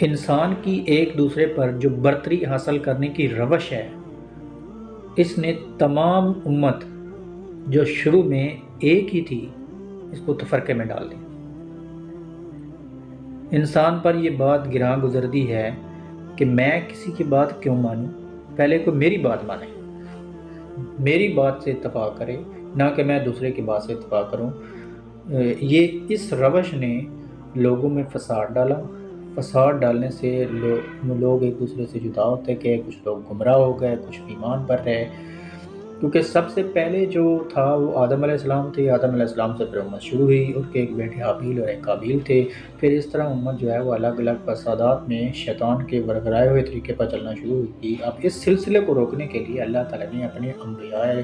انسان کی ایک دوسرے پر جو برتری حاصل کرنے کی روش ہے، اس نے تمام امت جو شروع میں ایک ہی تھی اس کو تفرقے میں ڈال دیا۔ انسان پر یہ بات گراں گزردی ہے کہ میں کسی کی بات کیوں مانوں، پہلے کوئی میری بات مانے، میری بات سے اتفاق کرے، نہ کہ میں دوسرے کی بات سے اتفاق کروں۔ یہ اس روش نے لوگوں میں فساد ڈالا۔ فساد ڈالنے سے لوگ ایک دوسرے سے جدا ہوتے گئے، کچھ لوگ گمراہ ہو گئے، کچھ ایمان پر رہے، کیونکہ سب سے پہلے جو تھا وہ آدم علیہ السلام تھے۔ آدم علیہ السلام سے پھر امت شروع ہوئی، ان کے ایک بیٹے حابیل اور ایک قابیل تھے۔ پھر اس طرح امت جو ہے وہ الگ الگ فسادات میں شیطان کے ورگرائے ہوئے طریقے پر چلنا شروع ہوئی۔ اب اس سلسلے کو روکنے کے لیے اللہ تعالیٰ نے اپنے انبیاء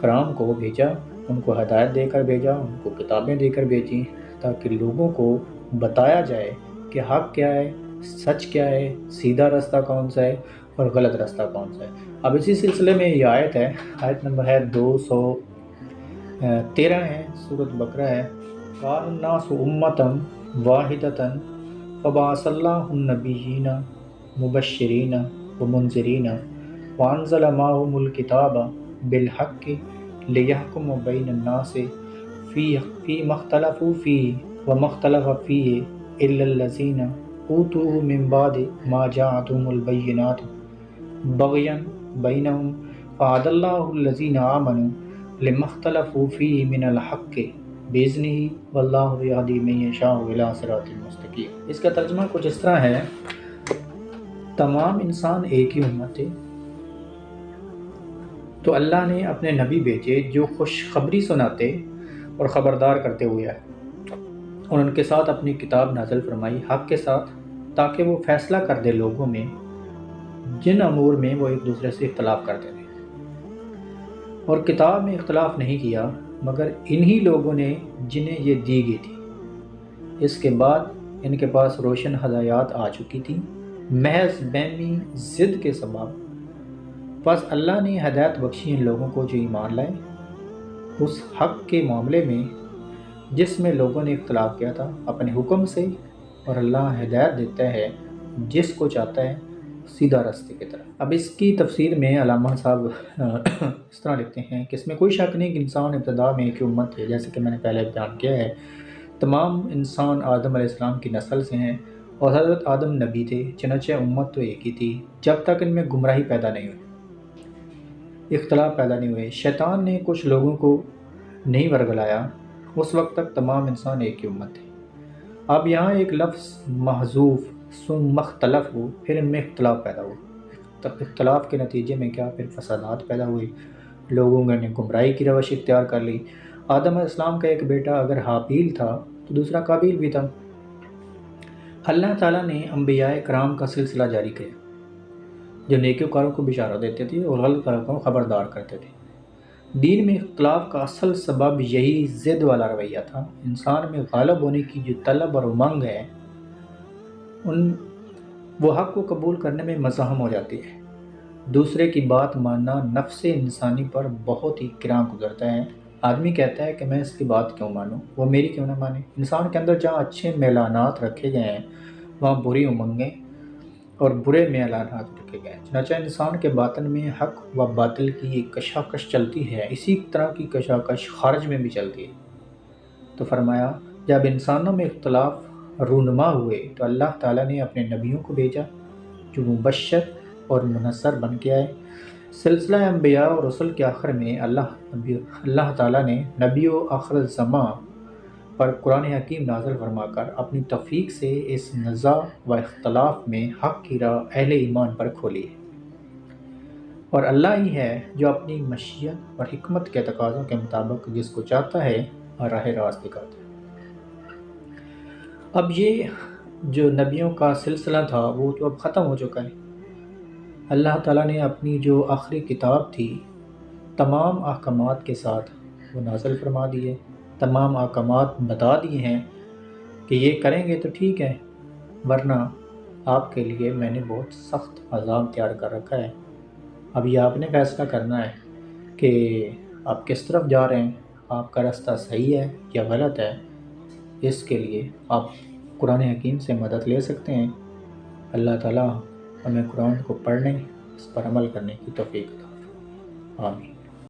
کرام کو بھیجا، ان کو ہدایت دے کر بھیجا، ان کو کتابیں دے کر بھیجی، تاکہ لوگوں کو بتایا جائے کہ حق کیا ہے، سچ کیا ہے، سیدھا رستہ کون سا ہے اور غلط رستہ کون سا ہے۔ اب اسی سلسلے میں یہ آیت ہے، آیت نمبر ہے 213 ہے، سورۃ بقرہ ہے۔ کان الناس امۃ واحدۃ فبعث اللہ النبیین مبشرین ومنذرین وانزل معهم الکتاب بالحق لیحکم بین الناس فیما اختلفوا فیہ وما اختلف فیہ الا الذین اوتوہ من بعد ما جاءتهم البینات بغیا بینہم فہدی اللہ الذین آمنوا لما اختلفوا فیہ من الحق بإذنہ واللہ یہدی من یشاء الی صراط مستقیم۔ اس کا ترجمہ کچھ اس طرح ہے، تمام انسان ایک ہی امت تھے، تو اللہ نے اپنے نبی بھیجے جو خوشخبری سناتے اور خبردار کرتے ہوئے آئے، اور ان کے ساتھ اپنی کتاب نازل فرمائی حق کے ساتھ، تاکہ وہ فیصلہ کر دے لوگوں میں جن امور میں وہ ایک دوسرے سے اختلاف کرتے تھے۔ اور کتاب میں اختلاف نہیں کیا مگر انہی لوگوں نے جنہیں یہ دی گئی تھی۔ اس کے بعد ان کے پاس روشن ہدایات آ چکی تھیں، محض بہمی ضد کے سبب۔ پس اللہ نے ہدایت بخشی ان لوگوں کو جو ایمان لائے، اس حق کے معاملے میں جس میں لوگوں نے اختلاف کیا تھا اپنے حکم سے، اور اللہ ہدایت دیتا ہے جس کو چاہتا ہے سیدھا راستے کی طرف۔ اب اس کی تفسیر میں علامہ صاحب اس طرح لکھتے ہیں کہ اس میں کوئی شک نہیں کہ انسان ابتدا میں ایک امت تھے، جیسے کہ میں نے پہلے بیان کیا ہے۔ تمام انسان آدم علیہ السلام کی نسل سے ہیں اور حضرت آدم نبی تھے، چنانچہ امت تو ایک ہی تھی جب تک ان میں گمراہی پیدا نہیں ہوئی، اختلاف پیدا نہیں ہوئے، شیطان نے کچھ لوگوں کو نہیں ورگلایا، اس وقت تک تمام انسان ایک ہی امت تھے۔ اب یہاں ایک لفظ محذوف ثم اختلفوا، پھر ان میں اختلاف پیدا ہوا، اختلاف کے نتیجے میں کیا، پھر فسادات پیدا ہوئے، لوگوں نے گمراہی کی روش اختیار کر لی۔ آدم علیہ السلام کا ایک بیٹا اگر حابیل تھا تو دوسرا قابیل بھی تھا۔ اللہ تعالیٰ نے انبیاء کرام کا سلسلہ جاری کیا جو نیکوکاروں کو بشارت دیتے تھے اور غلط کاروں کو خبردار کرتے تھے۔ دین میں اختلاف کا اصل سبب یہی ضد والا رویہ تھا۔ انسان میں غالب ہونے کی جو طلب اور امنگ ہے، وہ حق کو قبول کرنے میں مزاحم ہو جاتی ہے۔ دوسرے کی بات ماننا نفس انسانی پر بہت ہی گراں گزرتا ہے۔ آدمی کہتا ہے کہ میں اس کی بات کیوں مانوں، وہ میری کیوں نہ مانے۔ انسان کے اندر جہاں اچھے میلانات رکھے گئے ہیں وہاں بری امنگیں اور برے میلانات رکھے گئے ہیں۔ چنانچہ انسان کے باطن میں حق و باطل کی ایک کشاکش چلتی ہے، اسی طرح کی کشاکش خارج میں بھی چلتی ہے۔ تو فرمایا جب انسانوں میں اختلاف رونما ہوئے تو اللہ تعالیٰ نے اپنے نبیوں کو بھیجا جو مبشر اور منصر بن کے آئے۔ سلسلہ انبیاء اور رسل کے آخر میں اللہ تعالیٰ نے نبی و آخر الزماں پر قرآن حکیم نازل فرما کر اپنی توفیق سے اس نزاع و اختلاف میں حق کی راہ اہل ایمان پر کھولی ہے، اور اللہ ہی ہے جو اپنی مشیت اور حکمت کے تقاضوں کے مطابق جس کو چاہتا ہے راہ راست دکھاتا ہے۔ اب یہ جو نبیوں کا سلسلہ تھا وہ تو اب ختم ہو چکا ہے۔ اللہ تعالیٰ نے اپنی جو آخری کتاب تھی تمام احکامات کے ساتھ وہ نازل فرما دیے، تمام احکامات بتا دیے ہیں کہ یہ کریں گے تو ٹھیک ہے، ورنہ آپ کے لیے میں نے بہت سخت عذاب تیار کر رکھا ہے۔ اب یہ آپ نے فیصلہ کرنا ہے کہ آپ کس طرف جا رہے ہیں، آپ کا راستہ صحیح ہے یا غلط ہے۔ اس کے لیے آپ قرآن حکیم سے مدد لے سکتے ہیں اللہ تعالیٰ ہمیں قرآن کو پڑھنے، اس پر عمل کرنے کی توفیق عطا فرمائے۔ آمین۔